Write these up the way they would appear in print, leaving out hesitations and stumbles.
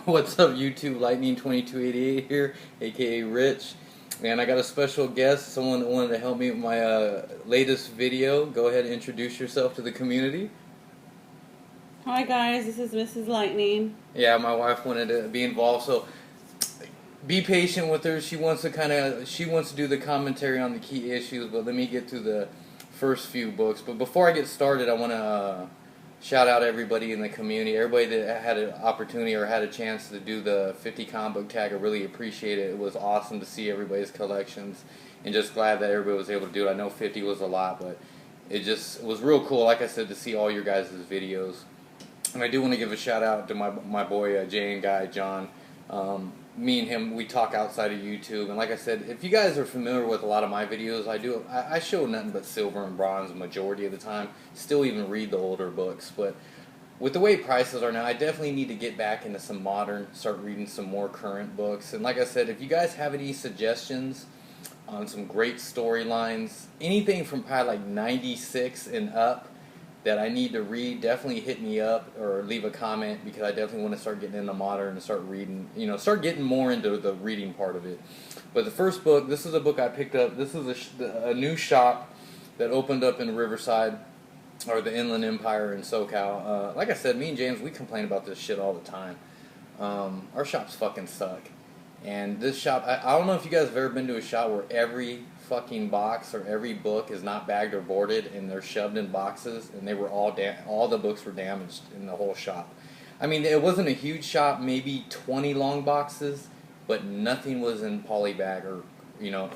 What's up, YouTube? Lightning 2288 here, aka Rich. And I got a special guest, someone that wanted to help me with my latest video. Go ahead and introduce yourself to the community. Hi guys, this is Mrs. Lightning. Yeah, my wife wanted to be involved, so be patient with her. She wants to do the commentary on the key issues, but let me get to the first few books. But before I get started, I want to shout out everybody in the community, everybody that had an opportunity or had a chance to do the 50 comic book tag. I really appreciate it. It was awesome to see everybody's collections, and just glad that everybody was able to do it. I know 50 was a lot, but it was real cool, like I said, to see all your guys' videos. And I do want to give a shout out to my boy Jay and Guy John. Me and him, we talk outside of YouTube, and like I said, if you guys are familiar with a lot of my videos, I show nothing but silver and bronze majority of the time. Still even read the older books, but with the way prices are now, I definitely need to get back into some modern, start reading some more current books. And like I said, if you guys have any suggestions on some great storylines, anything from probably like 96 and up that I need to read, definitely hit me up or leave a comment, because I definitely want to start getting into modern and start reading, start getting more into the reading part of it. But the first book, this is a book I picked up. This is a new shop that opened up in Riverside, or the Inland Empire in SoCal. Like I said, me and James, we complain about this shit all the time. Our shops fucking suck. And this shop, I don't know if you guys have ever been to a shop where every fucking box or every book is not bagged or boarded and they're shoved in boxes, and they were all the books were damaged in the whole shop. I mean, it wasn't a huge shop, maybe 20 long boxes, but nothing was in poly bag or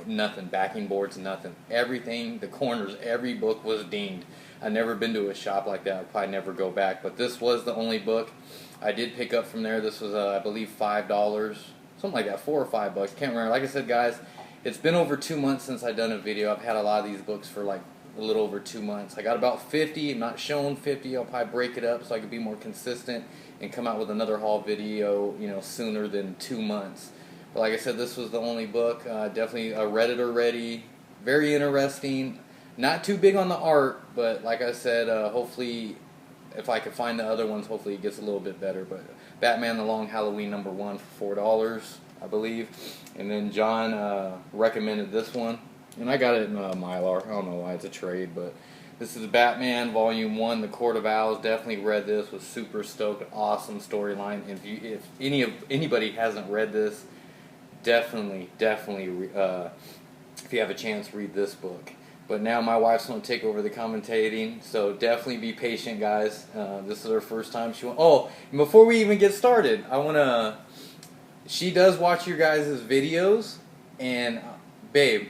nothing, backing boards, nothing. Everything, the corners, every book was dinged. I've never been to a shop like that. I'll probably never go back, but this was the only book I did pick up from there. This was I believe $5, something like that, $4 or $5. Can't remember. Like I said, guys, it's been over 2 months since I've done a video. I've had a lot of these books for like a little over 2 months. I got about 50. I'm not showing 50. I'll probably break it up so I can be more consistent and come out with another haul video, sooner than 2 months. But like I said, this was the only book. Definitely read it already. Very interesting. Not too big on the art, but like I said, hopefully, if I could find the other ones, hopefully it gets a little bit better. But Batman The Long Halloween #1 for $4, I believe. And then John recommended this one, and I got it in Mylar. I don't know why, it's a trade, but this is Batman Volume 1, The Court of Owls. Definitely read this, was super stoked, awesome storyline. And if anybody hasn't read this, definitely, if you have a chance, read this book. But now my wife's going to take over the commentating, so definitely be patient, guys. This is her first time. And before we even get started, she does watch your guys' videos, and babe,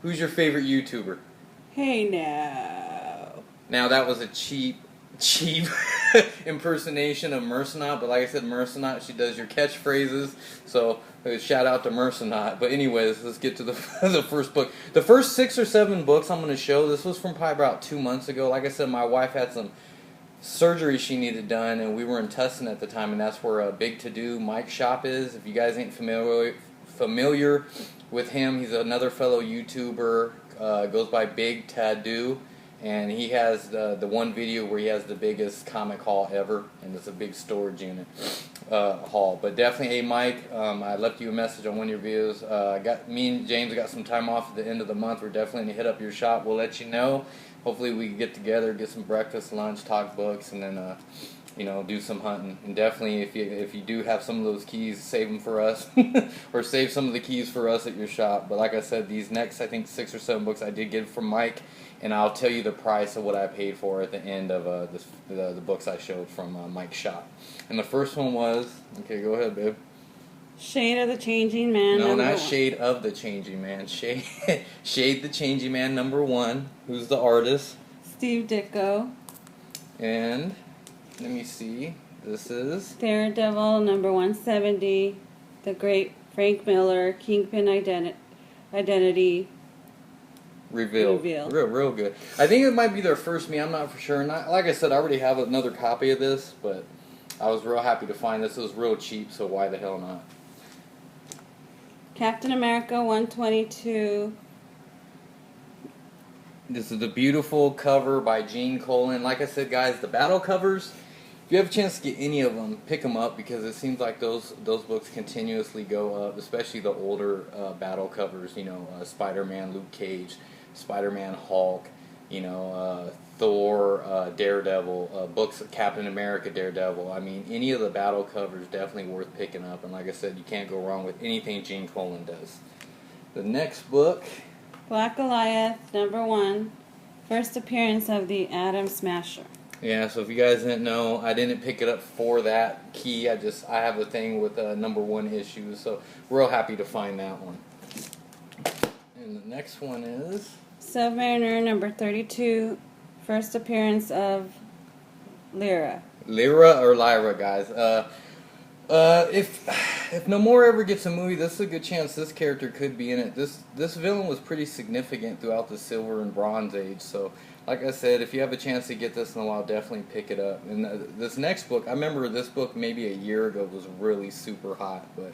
who's your favorite YouTuber? Hey now. Now that was a cheap impersonation of Mercenaut, but like I said, Mercenaut, she does your catchphrases, so shout out to Mercenaut. But anyways, let's get to the first book. The first 6 or 7 books I'm going to show, this was from probably about 2 months ago. Like I said, my wife had some surgery she needed done, and we were in Tustin at the time, and that's where Big To Do Mike's shop is. If you guys ain't familiar with him, he's another fellow YouTuber, goes by Big To Do, and he has the one video where he has the biggest comic haul ever, and it's a big storage unit haul. But definitely, hey Mike, I left you a message on one of your videos. Me and James got some time off at the end of the month. We're definitely going to hit up your shop. We'll let you know. Hopefully we can get together, get some breakfast, lunch, talk books, and then do some hunting. And definitely, if you do have some of those keys, save them for us, or save some of the keys for us at your shop. But like I said, these next, I think, 6 or 7 books I did get from Mike, and I'll tell you the price of what I paid for at the end of the books I showed from Mike's shop. And the first one was, okay, go ahead, babe. Shade of the Changing Man. No, not Shade of the Changing Man. Shade the Changing Man #1. Who's the artist? Steve Ditko. And let me see. This is Daredevil #170. The Great Frank Miller. Kingpin Identity. Reveal. Real good. I think it might be their first me. I'm not for sure. Like I said, I already have another copy of this, but I was real happy to find this. It was real cheap, so why the hell not? Captain America 122. This is the beautiful cover by Gene Colan. Like I said, guys, the battle covers, if you have a chance to get any of them, pick them up because it seems like those books continuously go up, especially the older battle covers. Spider-Man, Luke Cage, Spider-Man, Hulk. Thor, Daredevil, books of Captain America, Daredevil. I mean, any of the battle covers definitely worth picking up. And like I said, you can't go wrong with anything Gene Colan does. The next book, Black Goliath, #1, first appearance of the Atom Smasher. Yeah, so if you guys didn't know, I didn't pick it up for that key. I have a thing with #1 issues, so real happy to find that one. And the next one is Submariner #32, first appearance of Lyra. Lyra or Lyra, guys. If No More ever gets a movie, this is a good chance this character could be in it. This villain was pretty significant throughout the Silver and Bronze Age, so like I said, if you have a chance to get this in a while, definitely pick it up. And this next book, I remember this book maybe a year ago was really super hot, but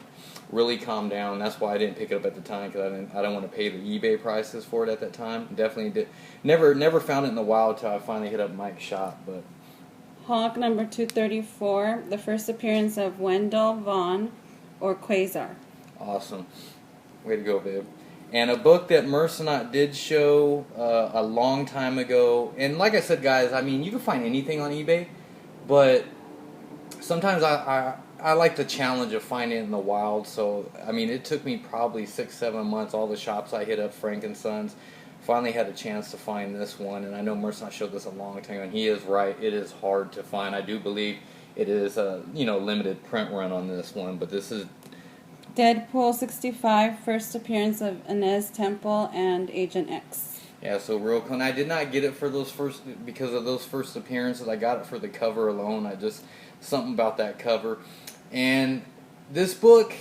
really calmed down. That's why I didn't pick it up at the time, because I don't want to pay the eBay prices for it at that time. Definitely did. Never found it in the wild till I finally hit up Mike's shop. But Hawk #234, the first appearance of Wendell Vaughn, or Quasar. Awesome. Way to go, babe. And a book that Mercenot did show a long time ago. And like I said, guys, I mean, you can find anything on eBay, but sometimes I like the challenge of finding it in the wild. So, I mean, it took me probably 6-7 months, all the shops I hit up, Franken and Sons. Finally had a chance to find this one, and I know Mercenot showed this a long time ago, and he is right. It is hard to find. I do believe it is a limited print run on this one, but this is Deadpool #65, first appearance of Inez Temple and Agent X. Yeah, so real cool. And I did not get it for because of those first appearances. I got it for the cover alone. Something about that cover. And this book,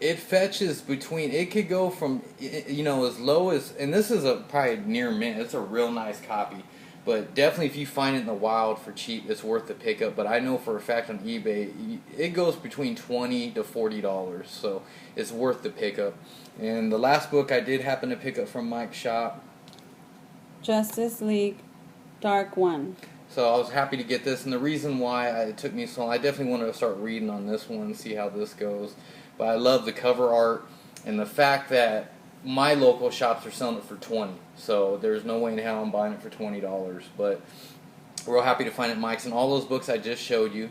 it fetches between, it could go from, as low as, and this is probably near mint. It's a real nice copy. But definitely if you find it in the wild for cheap, it's worth the pickup. But I know for a fact on eBay, it goes between $20 to $40. So it's worth the pickup. And the last book I did happen to pick up from Mike's shop, Justice League Dark One. So I was happy to get this. And the reason why it took me so long, I definitely wanted to start reading on this one and see how this goes. But I love the cover art and the fact that my local shops are selling it for $20, so there's no way in hell I'm buying it for $20. But we're real happy to find it at Mike's, and all those books I just showed you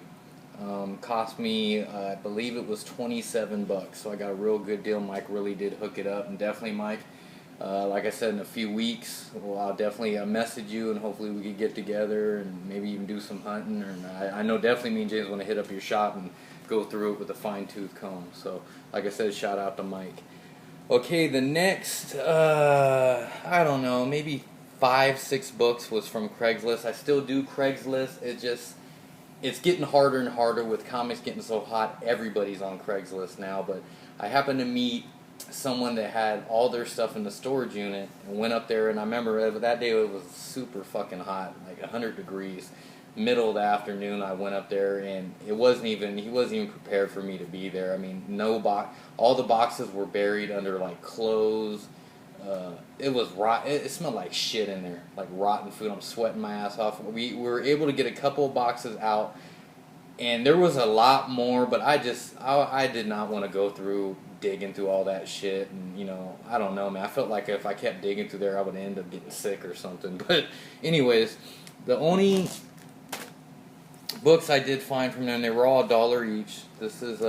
cost me, I believe it was $27. So I got a real good deal. Mike really did hook it up, and definitely, Mike, like I said, in a few weeks, I'll definitely message you, and hopefully we could get together and maybe even do some hunting. And I know definitely me and James want to hit up your shop and go through it with a fine-tooth comb. So, like I said, shout out to Mike. Okay, the next, I don't know, maybe 5-6 books was from Craigslist. I still do Craigslist. It's getting harder and harder with comics getting so hot. Everybody's on Craigslist now. But I happened to meet someone that had all their stuff in the storage unit and went up there. And I remember that day it was super fucking hot, like 100 degrees. Middle of the afternoon, I went up there, and he wasn't even prepared for me to be there. I mean, all the boxes were buried under like clothes. It was it smelled like shit in there, like rotten food. I'm sweating my ass off. We were able to get a couple of boxes out, and there was a lot more, but I did not want to go through digging through all that shit. And I don't know, man. I felt like if I kept digging through there, I would end up getting sick or something. But anyways, the only books I did find from them, they were all $1 each. This is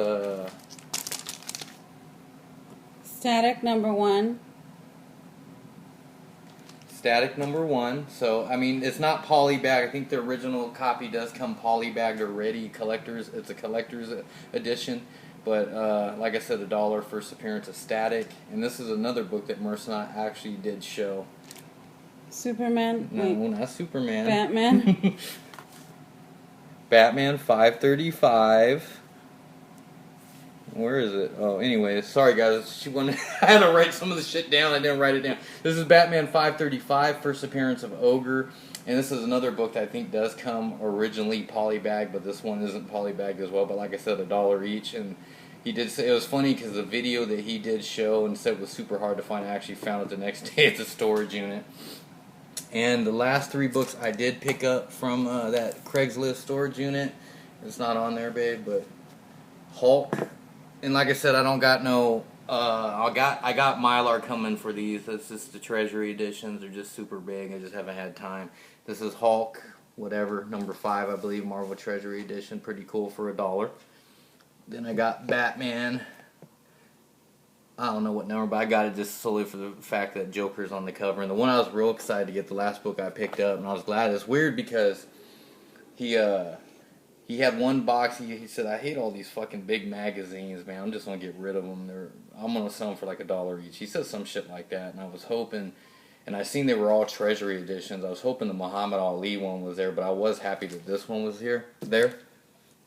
Static #1. Static #1. So, I mean, it's not polybag. I think the original copy does come polybagged already. It's a collector's edition. But, like I said, $1 first appearance of Static. And this is another book that Mercenot actually did show. Superman? No, not Superman. Batman? Batman 535. Where is it? Oh, anyways, sorry guys. I had to write some of the shit down. I didn't write it down. This is Batman 535, first appearance of Ogre. And this is another book that I think does come originally polybagged, but this one isn't polybagged as well. But like I said, $1 each. And he did say, it was funny because the video that he did show and said was super hard to find, I actually found it the next day at the storage unit. And the last 3 books I did pick up from that Craigslist storage unit. It's not on there, babe, but Hulk. And like I said, I don't got no. I got Mylar coming for these. That's just the Treasury editions. They're just super big. I just haven't had time. This is Hulk, whatever, number 5, I believe, Marvel Treasury edition. Pretty cool for $1. Then I got Batman. I don't know what number, but I got it just solely for the fact that Joker's on the cover. And the one I was real excited to get, the last book I picked up, and I was glad. It's weird because he had one box. He said, "I hate all these fucking big magazines, man. I'm just gonna get rid of them. I'm gonna sell them for like $1 each." He said some shit like that, and I was hoping. And I seen they were all Treasury editions. I was hoping the Muhammad Ali one was there, but I was happy that this one was there.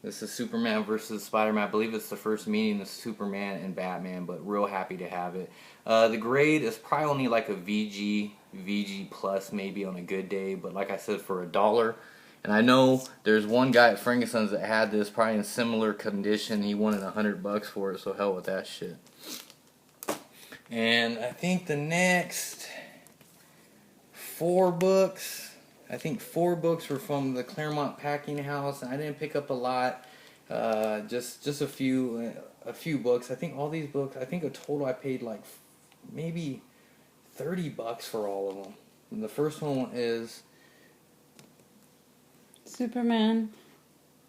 This is Superman versus Spider-Man. I believe it's the first meeting of Superman and Batman, but real happy to have it. The grade is probably only like a VG plus maybe on a good day, but like I said, for $1. And I know there's one guy at Franken and Sons that had this probably in similar condition. He wanted $100 for it, so hell with that shit. And I think the next 4 books... I think 4 books were from the Claremont packing house. I didn't pick up a lot, just a few books. I think all these books. I think a total I paid like maybe $30 for all of them. And the first one is Superman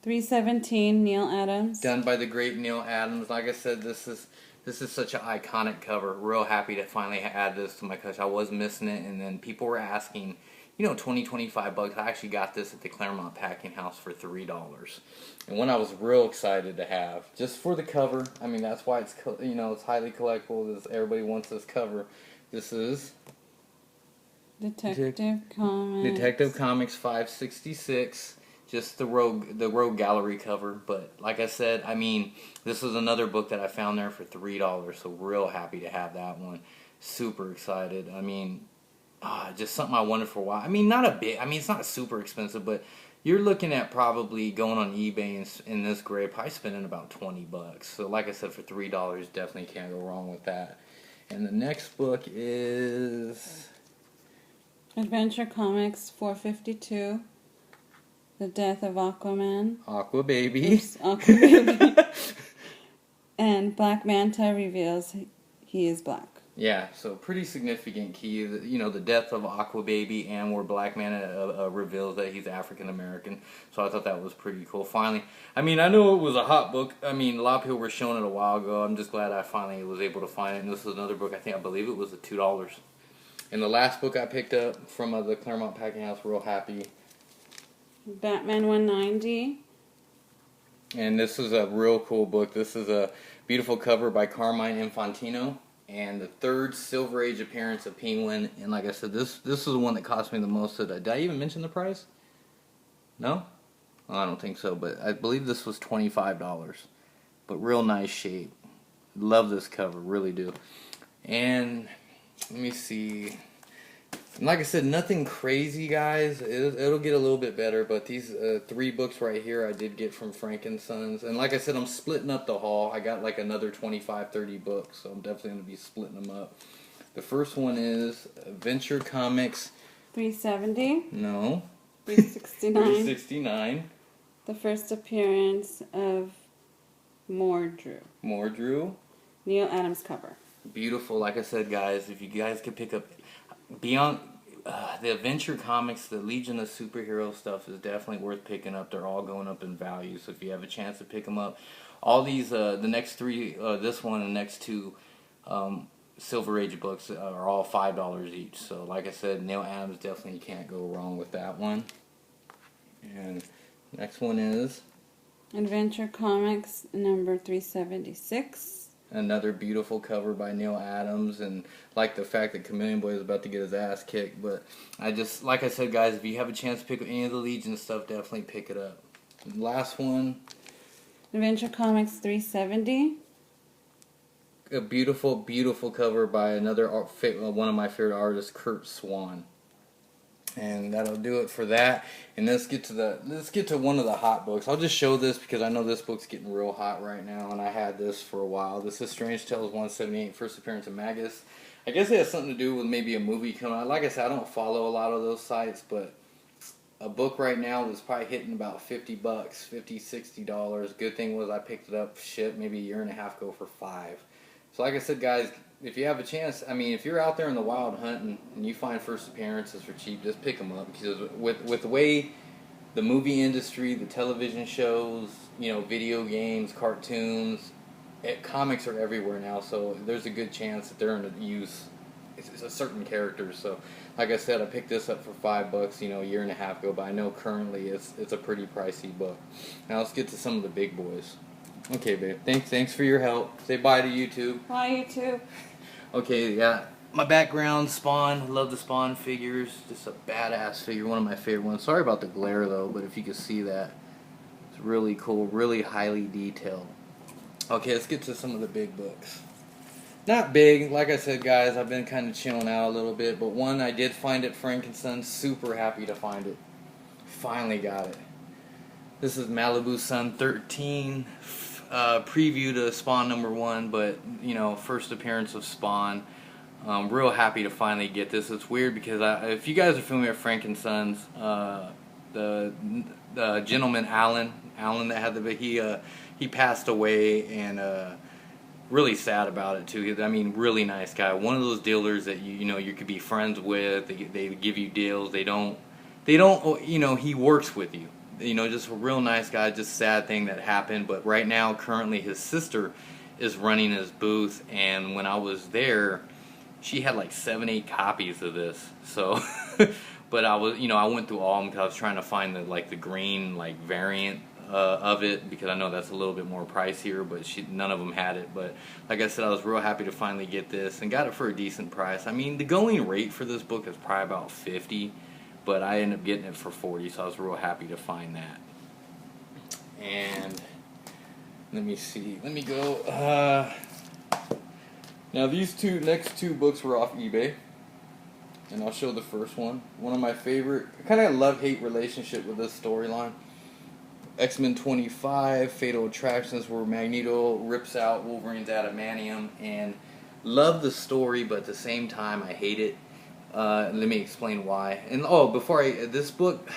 317, Neil Adams. done by the great Neil Adams. Like I said, this is such an iconic cover. Real happy to finally add this to my collection. I was missing it, and then people were asking. $20-25. I actually got this at the Claremont Packing House for $3, and one I was real excited to have just for the cover. I mean, that's why it's it's highly collectible. Everybody wants this cover. This is Detective Comics 566. Just the Rogue Gallery cover. But like I said, I mean, this is another book that I found there for $3. So real happy to have that one. Super excited. I mean. Just something I wanted for a while. I mean, it's not super expensive, but you're looking at probably going on eBay in this grade, probably spending about $20. So, like I said, for $3, definitely can't go wrong with that. And the next book is Adventure Comics 452, The Death of Aquaman. Aqua Baby. Oops, Aqua Baby. And Black Manta reveals he is black. Yeah, so pretty significant key. The death of Aqua Baby, and where Black Manta reveals that he's African American. So I thought that was pretty cool. Finally, I mean, I know it was a hot book. I mean, a lot of people were showing it a while ago. I'm just glad I finally was able to find it. And this is another book. I believe it was $2. And the last book I picked up from the Claremont Packing House, real happy. Batman 190. And this is a real cool book. This is a beautiful cover by Carmine Infantino. And the 3rd Silver Age appearance of Penguin. And like I said, this is the one that cost me the most. Did I even mention the price? No? Oh, I don't think so. But I believe this was $25. But real nice shape. Love this cover. Really do. And let me see. And like I said, nothing crazy, guys. It'll get a little bit better, but these 3 books right here I did get from Franken and Sons. And like I said, I'm splitting up the haul. I got like another 25-30 books, so I'm definitely going to be splitting them up. The first one is Adventure Comics 370. No. 369. 369. The first appearance of Mordru. Neil Adams cover. Beautiful. Like I said, guys, if you guys could pick up beyond the Adventure Comics, the Legion of Superhero stuff is definitely worth picking up. They're all going up in value, so if you have a chance to pick them up, all these the next 3, this one and the next 2 Silver Age books are all $5 each. So like I said, Neil Adams, definitely can't go wrong with that one. And next one is Adventure Comics number 376. Another beautiful cover by Neil Adams, and like the fact that Chameleon Boy is about to get his ass kicked. But like I said, guys, if you have a chance to pick up any of the Legion stuff, definitely pick it up. And last one, Adventure Comics 370. A beautiful, beautiful cover by another one of my favorite artists, Kurt Swan. And that'll do it for that. And let's get to one of the hot books. I'll just show this because I know this book's getting real hot right now, and I had this for a while. This is Strange Tales 178, first appearance of Magus. I I guess it has something to do with maybe a movie coming out. Like I said, I don't follow a lot of those sites, but a book right now is probably hitting about $50, $50, $60. Good thing was I picked it up, maybe a year and a half ago for $5. So like I said, guys, if you have a chance, I mean, if you're out there in the wild hunting and you find first appearances for cheap, just pick them up. Because with the way the movie industry, the television shows, video games, cartoons, comics are everywhere now. So there's a good chance that they're going to use a certain characters. So like I said, I picked this up for $5, a year and a half ago. But I know currently it's a pretty pricey book. Now let's get to some of the big boys. Okay, babe. Thanks for your help. Say bye to YouTube. Bye, YouTube. Okay, yeah. My background, Spawn. Love the Spawn figures. Just a badass figure. One of my favorite ones. Sorry about the glare, though, but if you could see that. It's really cool. Really highly detailed. Okay, let's get to some of the big books. Not big. Like I said, guys, I've been kind of chilling out a little bit. But one I did find at Franken and Sons. Super happy to find it. Finally got it. This is Malibu Sun 13. Preview to Spawn #1, but first appearance of Spawn. Real happy to finally get this. It's weird because if you guys are familiar with Franken and Sons, the gentleman Alan that had he passed away, and really sad about it too. I mean, really nice guy. One of those dealers that you could be friends with. They give you deals. They don't. He works with you. Just a real nice guy. Just sad thing that happened. But right now, currently, his sister is running his booth, and when I was there, she had like 7-8 copies of this. So, but I went through all of them because I was trying to find the green variant of it, because I know that's a little bit more pricier. But none of them had it. But like I said, I was real happy to finally get this and got it for a decent price. I mean, the going rate for this book is probably about $50. But I ended up getting it for $40, so I was real happy to find that. And let me see. Let me go. Now these next two books were off eBay, and I'll show the first one. One of my favorite. Kind of love-hate relationship with this storyline. X-Men 25, Fatal Attractions, where Magneto rips out Wolverine's adamantium, and love the story, but at the same time I hate it. Let me explain why. And this book,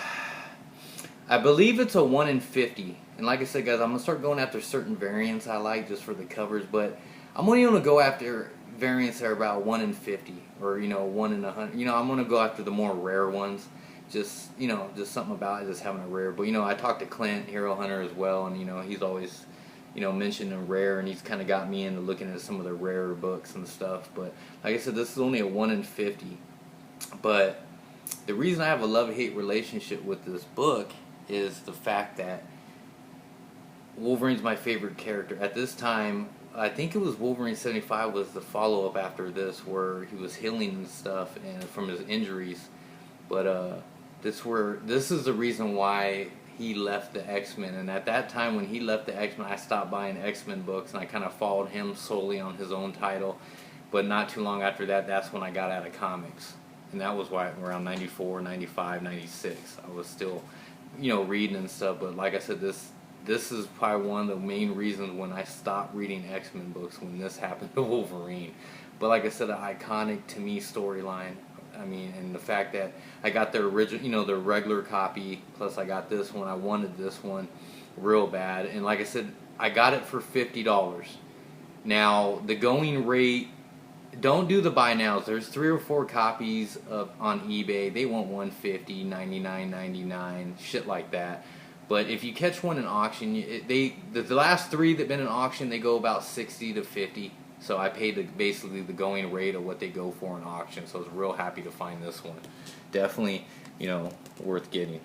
I believe it's a 1 in 50. And like I said, guys, I'm gonna start going after certain variants I like just for the covers. But I'm only gonna go after variants that are about 1 in 50, or 1 in 100. I'm gonna go after the more rare ones. Just something about it, just having a rare. But I talked to Clint, Hero Hunter, as well, and he's always mentioning rare, and he's kind of got me into looking at some of the rarer books and stuff. But like I said, this is only a 1 in 50. But the reason I have a love-hate relationship with this book is the fact that Wolverine's my favorite character. At this time, I think it was Wolverine 75 was the follow-up after this, where he was healing and stuff from his injuries. But this is the reason why he left the X-Men. And at that time when he left the X-Men, I stopped buying X-Men books, and I kind of followed him solely on his own title. But not too long after that, that's when I got out of comics. And that was around 94, 95, 96. I was still, reading and stuff. But like I said, this is probably one of the main reasons when I stopped reading X-Men books, when this happened to Wolverine. But like I said, an iconic to me storyline. I mean, and the fact that I got the original, the regular copy, plus I got this one. I wanted this one real bad. And like I said, I got it for $50. Now, the going rate, don't do the buy nows. There's 3 or 4 copies on eBay. They want $150, $99.99, shit like that. But if you catch one in auction, the last 3 that've been in auction, they go about $60 to $50. So I paid basically the going rate of what they go for in auction. So I was real happy to find this one. Definitely, worth getting.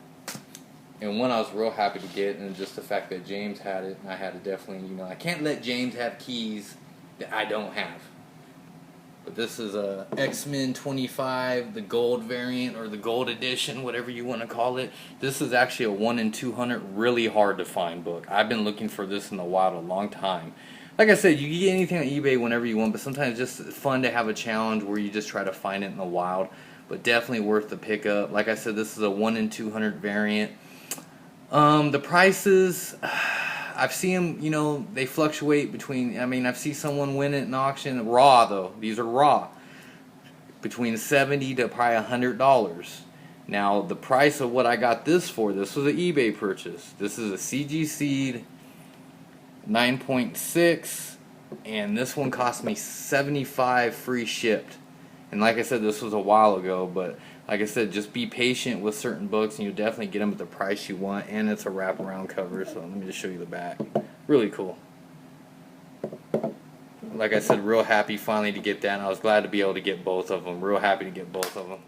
And one I was real happy to get, and just the fact that James had it, and I had to definitely, I can't let James have keys that I don't have. But this is a X-Men 25, the gold variant, or the gold edition, whatever you want to call it. This is actually a 1 in 200, really hard to find book. I've been looking for this in the wild a long time. Like I said, you can get anything on eBay whenever you want, but sometimes it's just fun to have a challenge where you just try to find it in the wild. But definitely worth the pickup. Like I said, this is a 1 in 200 variant. The prices, I've seen them, they fluctuate between, I've seen someone win it in auction, raw though, these are raw. between $70 to probably $100. Now, the price of what I got this for, this was an eBay purchase. This is a CG Seed 9.6, and this one cost me $75 free shipped. And like I said, this was a while ago, but like I said, just be patient with certain books, and you'll definitely get them at the price you want, and it's a wraparound cover, so let me just show you the back. Really cool. Like I said, real happy finally to get that, and I was glad to be able to get both of them. Real happy to get both of them.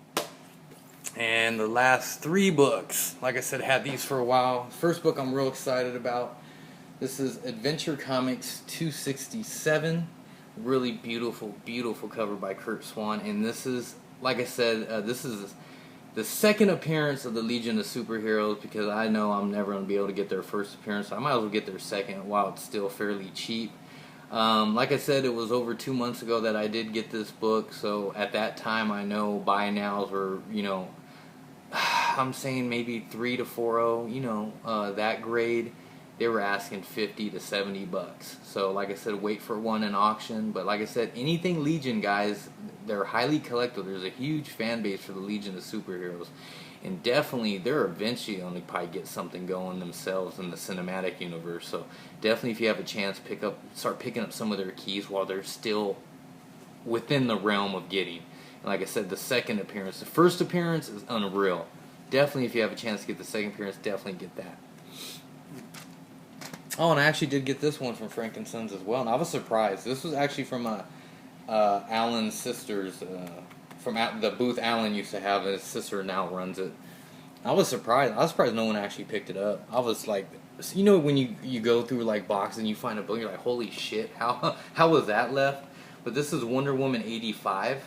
And the last 3 books, like I said, had these for a while. First book I'm real excited about. This is Adventure Comics 267. Really beautiful, beautiful cover by Kurt Swan. And this is, like I said, this is the second appearance of the Legion of Superheroes, because I know I'm never going to be able to get their first appearance. So I might as well get their second while it's still fairly cheap. Like I said, it was over 2 months ago that I did get this book. So at that time, I know buy nows were, you know, I'm saying maybe 3 to 4.0, that grade. They were asking $50 to $70. So like I said, wait for one in auction. But like I said, anything Legion, guys, they're highly collectible. There's a huge fan base for the Legion of Superheroes, and definitely they're eventually going to probably get something going themselves in the cinematic universe. So definitely, if you have a chance, start picking up some of their keys while they're still within the realm of getting. And like I said, the second appearance, the first appearance is unreal. Definitely, if you have a chance to get the second appearance, definitely get that. Oh, and I actually did get this one from Franken and Sons as well, and I was surprised. This was actually from Alan's sister's, from the booth Alan used to have. His sister now runs it. I was surprised. I was surprised no one actually picked it up. I was like, you know, when you go through like boxes and you find a book, you're like, holy shit, how was that left? But this is Wonder Woman 85.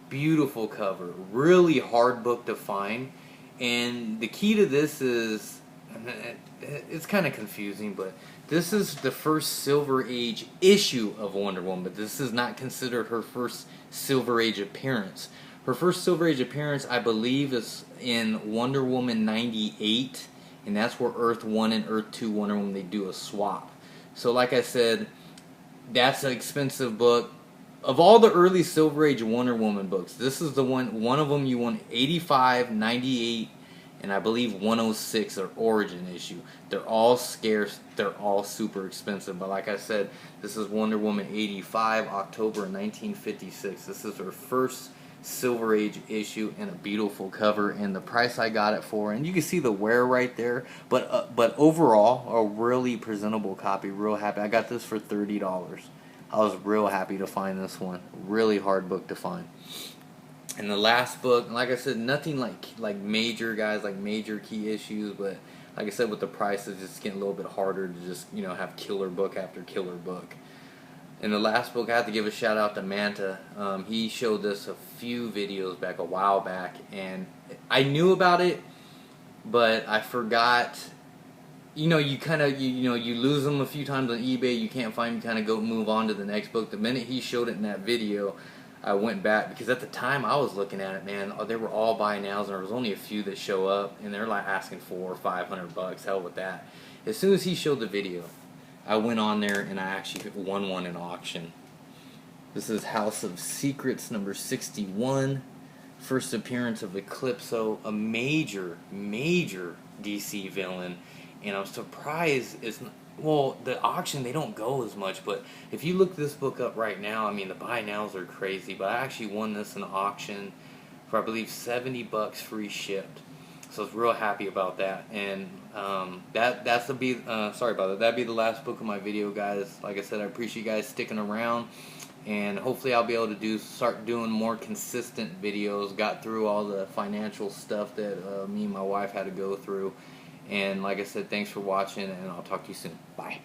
Beautiful cover, really hard book to find, and the key to this is, it's kind of confusing, but this is the first Silver Age issue of Wonder Woman, but this is not considered her first Silver Age appearance. Her first Silver Age appearance, I believe, is in Wonder Woman 98, and that's where Earth 1 and Earth 2 Wonder Woman, they do a swap. So like I said, that's an expensive book. Of all the early Silver Age Wonder Woman books, this is the one of them you want. 85, 98, and I believe 106 are origin issue. They're all scarce. They're all super expensive. But like I said, this is Wonder Woman 85, October 1956. This is her first Silver Age issue, and a beautiful cover, and the price I got it for, and you can see the wear right there. But overall, a really presentable copy. Real happy. I got this for $30. I was real happy to find this one. Really hard book to find. And the last book, like I said, nothing like major, guys, like major key issues, but like I said, with the prices, it's getting a little bit harder to just, you know, have killer book after killer book. And the last book, I have to give a shout out to Manta. He showed us a few videos back, a while back, and I knew about it, but I forgot. You know, you kind of, you lose them a few times on eBay, you can't find them, you kind of go move on to the next book. The minute he showed it in that video, I went back, because at the time I was looking at it, man, they were all buy nows, and there was only a few that show up, and they're like asking $400 or $500, hell with that. As soon as he showed the video, I went on there and I actually won one in auction. This is House of Secrets number 61, first appearance of Eclipso, a major DC villain. And I'm surprised it's not, well, the auction, they don't go as much, but if you look this book up right now, I mean, the buy nows are crazy, but I actually won this in auction for, I believe, $70 free shipped. So I was real happy about that. And that'd be the last book of my video, guys. Like I said, I appreciate you guys sticking around, and hopefully I'll be able to start doing more consistent videos. Got through all the financial stuff that me and my wife had to go through. And like I said, thanks for watching, and I'll talk to you soon. Bye.